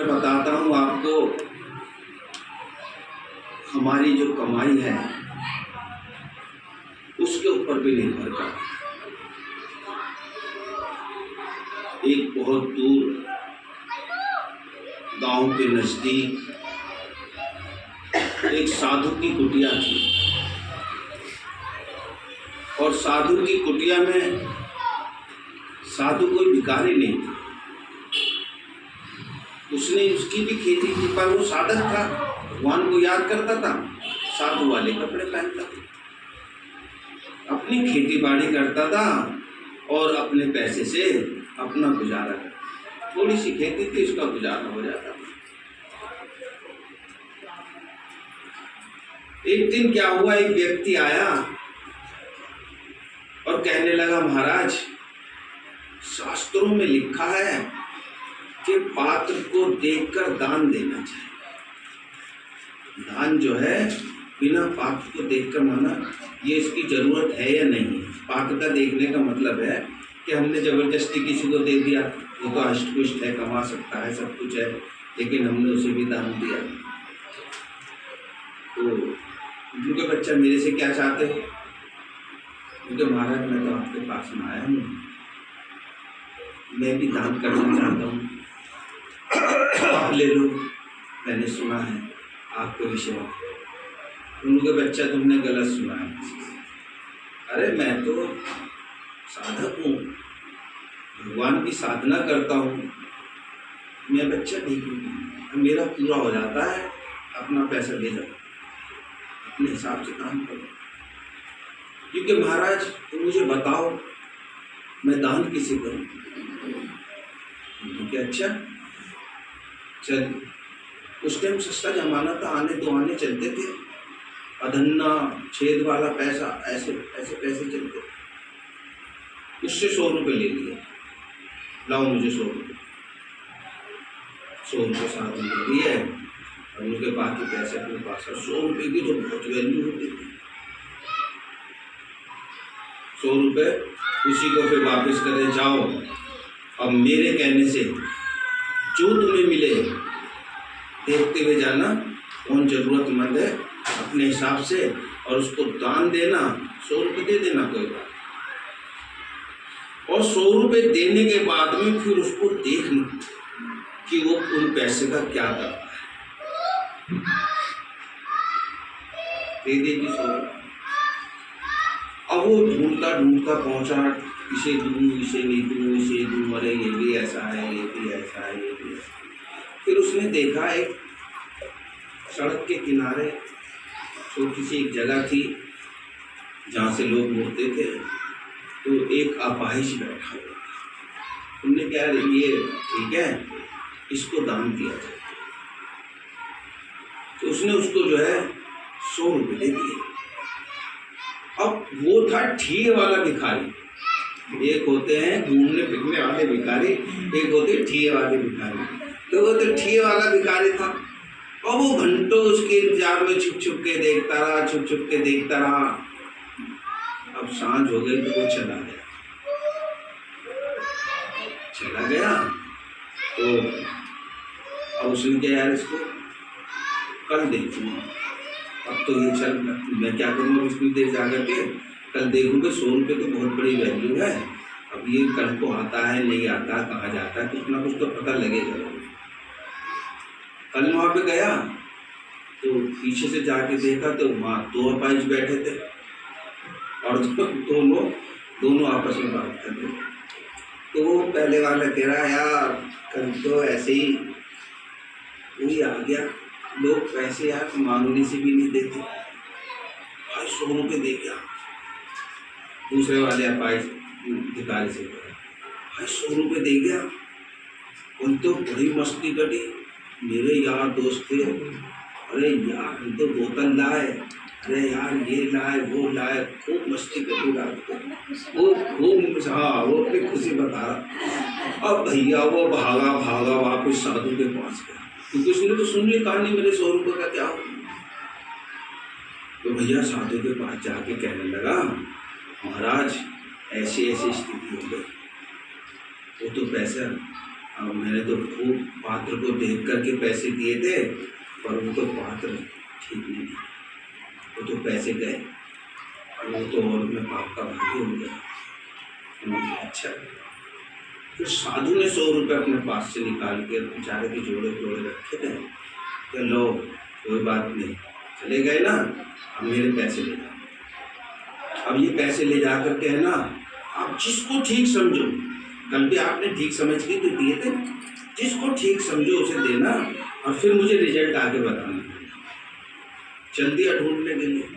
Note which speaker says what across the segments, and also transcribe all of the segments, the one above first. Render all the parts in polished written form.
Speaker 1: मैं बताता हूँ आपको, हमारी जो कमाई है उसके ऊपर भी निर्भर करता है। एक बहुत दूर गांव के नजदीक एक साधु की कुटिया थी, और साधु की कुटिया में साधु कोई भिखारी नहीं था। उसने उसकी भी खेती थी, पर वो साधक था, भगवान को याद करता था, साधु वाले कपड़े पहनता था, अपनी खेती बाड़ी करता था और अपने पैसे से अपना गुजारा करता। थोड़ी सी खेती थी, उसका गुजारा हो जाता था। एक दिन क्या हुआ, एक व्यक्ति आया और कहने लगा, महाराज शास्त्रों में लिखा है कि पात्र को देखकर दान देना चाहिए। दान जो है बिना पात्र को देखकर, माना ये इसकी जरूरत है या नहीं। पात्र का देखने का मतलब है कि हमने जबरदस्ती किसी को दे दिया, वो तो अष्टपुष्ट है, कमा सकता है, सब कुछ है, लेकिन हमने उसे भी दान दिया। तो उनके बच्चा मेरे से क्या चाहते हो? क्योंकि महाराज मैं तो आपके पास में आया हूँ, मैं भी दान करना चाहता हूँ, आप ले लो, मैंने सुना है आपके विषय में। उनके बच्चा तुमने गलत सुना है। अरे मैं तो साधक हूँ, भगवान की साधना करता हूँ, मैं बच्चा ठीक हूँ, मेरा पूरा हो जाता है, अपना पैसा दे जाओ, अपने हिसाब से काम करो। क्योंकि महाराज तुम मुझे बताओ मैं दान किसे करूं? क्योंकि अच्छा चल, उस टाइम सस्ता जमाना था, आने दो आने चलते थे, अधन्ना छेद वाला पैसा, ऐसे ऐसे पैसे चलते। उससे 100 रुपये ले लिए, लाओ मुझे 100 रुपये। 100 रुपये साथ में दिए और उनके बाकी पैसे अपने पास। 100 रुपये की तो बहुत वैल्यू होती थी। 100 रुपये उसी को फिर वापस करे, जाओ अब मेरे कहने से जो तुम्हें मिले देखते हुए जाना, कौन जरूरतमंद है अपने हिसाब से, और उसको दान देना। 100 रुपये दे देना कोई बात, और 100 रुपये देने के बाद में फिर उसको देखना कि वो उन पैसे का क्या करता है। दे देगी 100 रुपये। अब वो ढूंढता ढूंढता पहुंचा, इसे दूँ, इसे नहीं दूँ, इसे दूँ, अरे ये भी ऐसा है, ये भी ऐसा है, ये भी ऐसा। फिर उसने देखा एक सड़क के किनारे छोटी सी एक जगह थी जहाँ से लोग मुड़ते थे, तो एक अपाहिज बैठा हुआ। उन्होंने कहा ये ठीक है, इसको दान दिया जाए। तो उसने उसको जो है 100 रुपये दे दिए। अब वो था ठिये वाला भिखारी। एक होते हैं घूमने फिरने वाले भिखारी, एक होते ठिये वाले भिखारी। तो वो तो ठिये वाला भिखारी था, और वो घंटों उसके इंतजार में छुप छुप के देखता रहा, छुप छुप के देखता रहा। अब सांझ हो गई तो वो चला गया। तो अब उसने क्या, यार इसको कल देखूंगा, अब तो ये चल, मैं क्या करूँगा इतनी देर जाकर के, कल देखूंगा। 100 रुपये तो बहुत बड़ी वैल्यू है। अब ये कल को आता है नहीं आता, कहाँ जाता है, कुछ ना कुछ तो पता लगेगा। कल वहाँ पे गया तो पीछे से जाके देखा तो वहाँ 2 अपाहिज बैठे थे, और दोनों आपस में बात कर रहे। तो वो पहले वाला कह रहा, यार कल तो ऐसे ही कोई आ गया, लोग पैसे यार मांगने से भी नहीं देते, भाई 100 रुपये दे गया। दूसरे वाले अपाहिज भिखारी से कहा, भाई 100 रुपये दे गया। उन तो बड़ी मस्ती करी, मेरे यार दोस्त थे, अरे यार हम तो बोतल लाए, अरे यार ये लाए वो लाए, खूब मस्ती करी रात को, वो खूब। हाँ, वो अपनी खुशी बता रहा। अब भैया वो भागा वापस साधु के पास गया, क्योंकि उसने तो सुन ली कहानी, मेरे 100 रुपये का क्या हो। तो भैया साधु के पास जाके कहने लगा, महाराज ऐसी ऐसी स्थिति हो गई, वो तो पैसा अब मैंने तो खूब पात्र को देख करके पैसे दिए थे, पर वो तो पात्र ठीक नहीं था, वो तो पैसे गए, वो तो और मैं पाप का भागी हो गया। मैंने अच्छा। फिर साधु ने 100 रुपये अपने पास से निकाल के बेचारे के जोड़े रखे थे, कि लो कोई बात नहीं, चले गए ना, अब मेरे पैसे ले जाओ। अब ये पैसे ले जा करके है ना, आप जिसको ठीक समझो, कल भी आपने ठीक समझ के तो दिए थे, जिसको ठीक समझो उसे देना, और फिर मुझे रिजल्ट आगे बताना। चल दिया ढूंढने के लिए,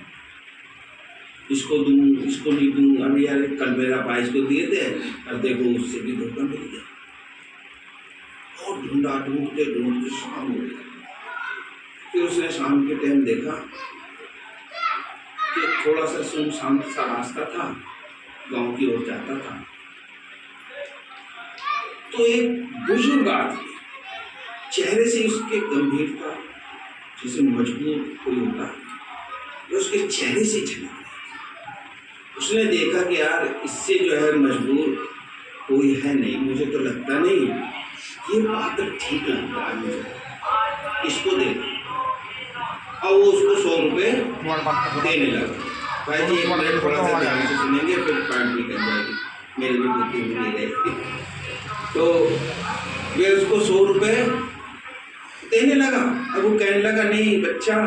Speaker 1: इसको दूँ इसको नहीं दूँ, अभी यार कल मेरा 22 को दिए थे, और देखो उससे भी धोखा मिल गया। और ढूंढते शाम हो गया। फिर उसने शाम के टाइम देखा कि थोड़ा सा सुनसान सा रास्ता था, गांव की ओर जाता था, तो एक बुजुर्ग आदमी, चेहरे से उसके गंभीरता, जैसे मजबूर कोई होता है, उसके चेहरे से झलक रही। उसने देखा कि यार इससे जो है मजबूर कोई है नहीं, मुझे तो लगता नहीं, ये बात ठीक लगता है मुझे, इसको दे। और वो उसको 100 रुपये देने लगा। भाई जी एक मिनट थोड़ा सा ध्यान से सुनेंगे, फिर पॉइंट निकल जाएगी, मेरी भी बुद्धि में नहीं रहेगी। तो वे उसको 100 रुपये देने लगा। अब वो कहने लगा, नहीं बच्चा,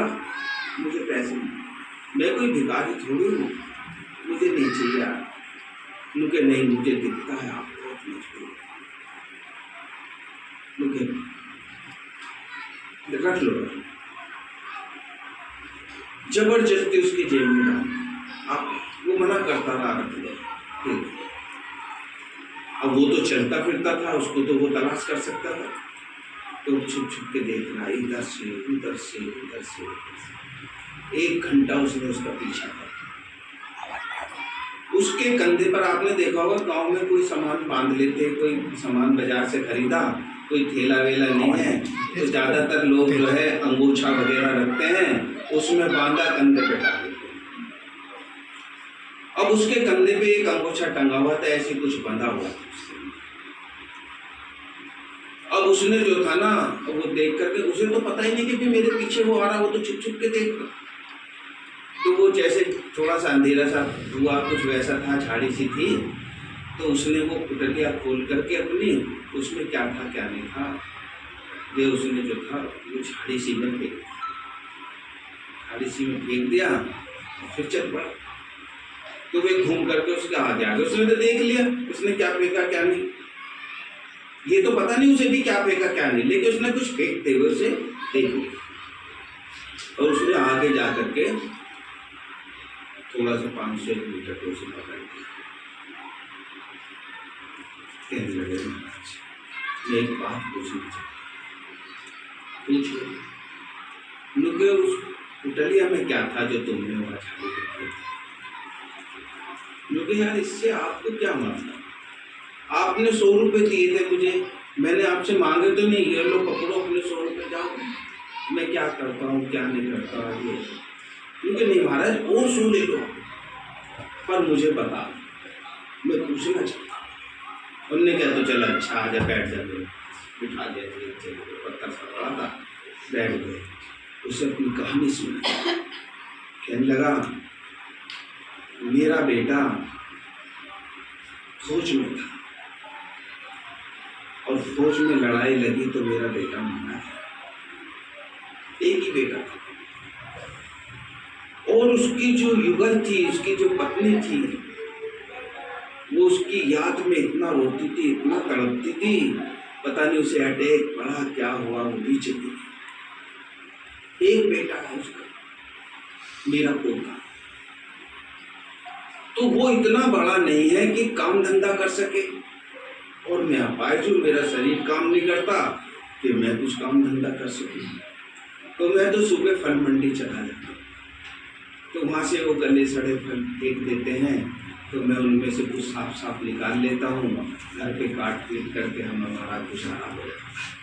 Speaker 1: मुझे पैसे नहीं, मैं कोई भिखारी थोड़ी हूँ, मुझे नहीं चाहिए यार। मुझे नहीं, मुझे दिखता है आप बहुत मजबूर, मुझे रख लो। जबरदस्ती उसकी जेब में डाल, आप वो मना करता रहा, रख दो। अब वो तो चलता फिरता था, उसको तो वो तलाश कर सकता था, तो छुप छुप के देख रहा, इधर से उधर से उधर से। 1 घंटा उसने उसका पीछा किया। उसके कंधे पर, आपने देखा होगा गांव में कोई सामान बांध लेते, कोई सामान बाजार से खरीदा, कोई ठेला वेला नहीं है, तो ज्यादातर लोग जो है अंगूछा वगैरह रखते हैं, उसमें बांधा कंधे पे डाल देते हैं। अब उसके कंधे पे एक अंगूछा टंगा हुआ था, ऐसे कुछ बंधा हुआ था। अब उसने जो था ना, वो देख करके, उसे तो पता ही नहीं कि भी मेरे पीछे वो आ रहा, वो तो छुप छुप के देख रहा। तो वो जैसे थोड़ा सा अंधेरा सा हुआ, कुछ वैसा था, झाड़ी सी थी, तो उसने वो पुटलिया खोल करके अपनी, उसमें क्या था क्या नहीं था, ये उसने जो था वो झाड़ी सी में फेंक दिया, फिर चल पड़ा। तो वे घूम करके उसके आगे आ गए, उसने तो देख लिया उसने क्या फेंका क्या नहीं, ये तो पता नहीं उसे भी क्या फेंका क्या नहीं, लेकिन उसने कुछ फेंकते हुए उसे देख लिया। और उसने आगे जा करके थोड़ा सा 500 मीटर को उसे पकड़ लिया। कहने लगे, मैं एक बात पूछना चाहता, पूछो। उनके उस पुटलिया में क्या था जो तुमने वहां झाड़ी रखी थी? क्योंकि यार इससे आपको क्या मतलब, आपने 100 रुपये दिए थे मुझे, मैंने आपसे मांगे तो नहीं, ये लो पकड़ो अपने 100 रुपये, जाओ। मैं क्या करता हूँ क्या नहीं करता ये, क्योंकि नहीं महाराज और 100 दे दो, पर मुझे बता, मैं पूछना चाहता हूँ। उनने क्या, तो चला अच्छा आजा बैठ जा, बिठा दिया, पत्थर सा पड़ा था, बैठ गए। उसे अपनी कहानी सुनी, कहने लगा, मेरा बेटा फौज में था, और फौज में लड़ाई लगी तो मेरा बेटा मरा है, एक ही बेटा था। और उसकी जो युगल थी, उसकी जो पत्नी थी, वो उसकी याद में इतना रोती थी, इतना तड़पती थी, पता नहीं उसे अटैक पड़ा क्या हुआ, वो भी चली। एक बेटा है उसका, मेरा पोता, तो वो इतना बड़ा नहीं है कि काम धंधा कर सके, और मैं अपाहिज हूं, मेरा शरीर काम नहीं करता कि मैं कुछ काम धंधा कर सकूं। तो मैं तो सुबह फल मंडी चला जाता हूँ, तो वहाँ से वो गले सड़े फल फेंक देते हैं, तो मैं उनमें से कुछ साफ साफ निकाल लेता हूँ, घर पे काट पीट करके हम हमारा गुजारा हो जाता है।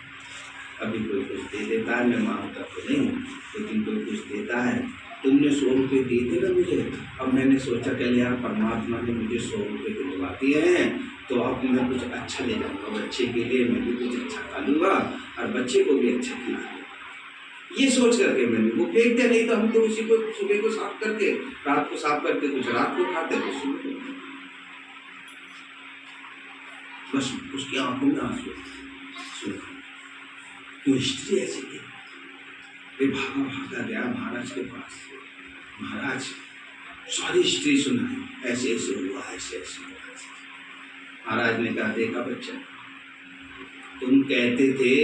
Speaker 1: कभी कोई कुछ दे देता है, मैं मांगता तो नहीं, लेकिन कोई कुछ देता है तुमने 100 रुपये दिए थे ना मुझे, अब मैंने सोचा चल यार परमात्मा ने मुझे 100 रुपये दिलवा दिए हैं, तो अब मैं कुछ अच्छा ले जाऊँगा बच्चे के लिए, मैं भी कुछ अच्छा खा लूँगा और बच्चे को भी अच्छा खिला दूँगा। ये सोच करके मैंने वो फेंक दिया, नहीं तो हम तो उसी को सुबह को साफ करके, रात को साफ करके कुछ रात को खाते, कुछ सुबह को खाते। बस उसकी आंखों में आंसू क्यों हिस्ट्री ऐसी थी। वे भागा भागा गया महाराज के पास, महाराज सारी हिस्ट्री सुनाई, ऐसे ऐसे हुआ, ऐसे ऐसे हुआ। महाराज ने कहा देखा बच्चा, तुम कहते थे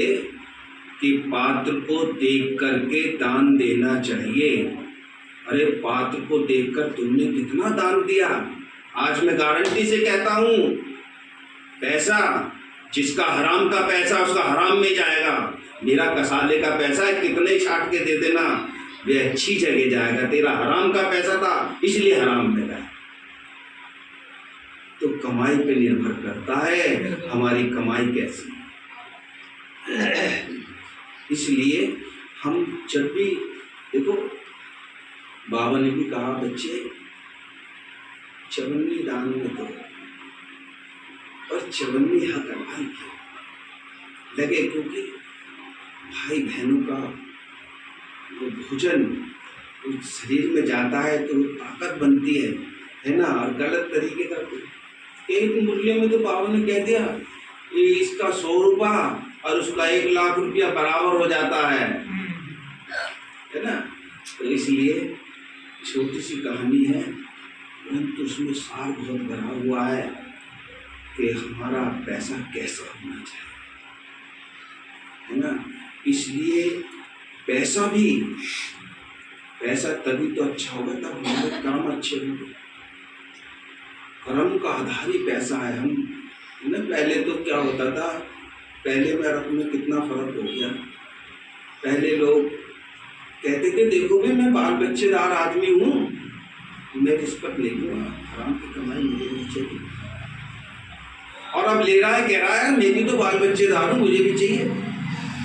Speaker 1: कि पात्र को देख करके दान देना चाहिए, अरे पात्र को देखकर तुमने कितना दान दिया। आज मैं गारंटी से कहता हूं, पैसा जिसका हराम का पैसा उसका हराम में जाएगा। मेरा कसाले का पैसा है, कितने छाट के दे देना, वे अच्छी जगह जाएगा। तेरा हराम का पैसा था इसलिए हराम में गया। तो कमाई पे निर्भर करता है हमारी कमाई कैसी। इसलिए हम जब भी देखो, बाबा ने भी कहा बच्चे चवन्नी दान में दो, और चवन्नी हक भाई की लगे, क्योंकि भाई बहनों का वो भोजन उस शरीर में जाता है तो वो ताकत बनती है ना। और गलत तरीके का एक मूल्य में तो बाबा ने कह दिया ये इसका 100 रुपया और उसका 1 लाख रुपया बराबर हो जाता है ना। तो इसलिए छोटी सी कहानी है, परंतु उसमें सार बहुत भरा हुआ है कि हमारा पैसा कैसा होना चाहिए, है ना। इसलिए पैसा तभी तो अच्छा होगा तब हमारे काम अच्छे होंगे। कर्म का आधार ही पैसा है। हम ना पहले तो क्या होता था, पहले में अब में कितना फर्क हो गया। पहले लोग कहते थे देखो भी मैं बाल बच्चेदार आदमी हूँ, मैं रिश्वत ले लूँगा, हराम की कमाई मुझे नहीं चाहिए। और अब ले रहा है, कह रहा है मैं भी तो बाल बच्चेदार हूँ, मुझे भी चाहिए।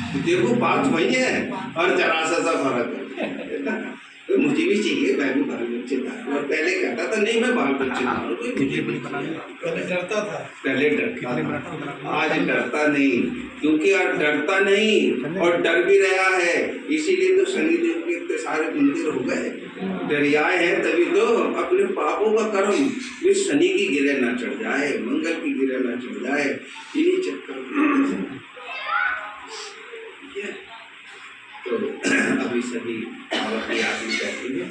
Speaker 1: तो देखो बात वही है और जरा सा फर्क है। तो मुझे भी चाहिए, मैं भी बाल बच्चेदार हूँ। और पहले कहता था नहीं मैं बाल बच्चेदार हूँ,
Speaker 2: पहले डरता था,
Speaker 1: पहले डरता था, आज डरता नहीं, क्योंकि आज डरता नहीं और डर भी रहा है। इसीलिए तो शनिदेव के इतने सारे मंदिर हो गए, डरियाए हैं तभी तो। अपने पापों का कर्म ये शनि की गिरे ना चढ़ जाए, मंगल की गिरे ना चढ़ जाए, इन्हीं चक्कर। तो अभी सभी बाबा की आरती करती है।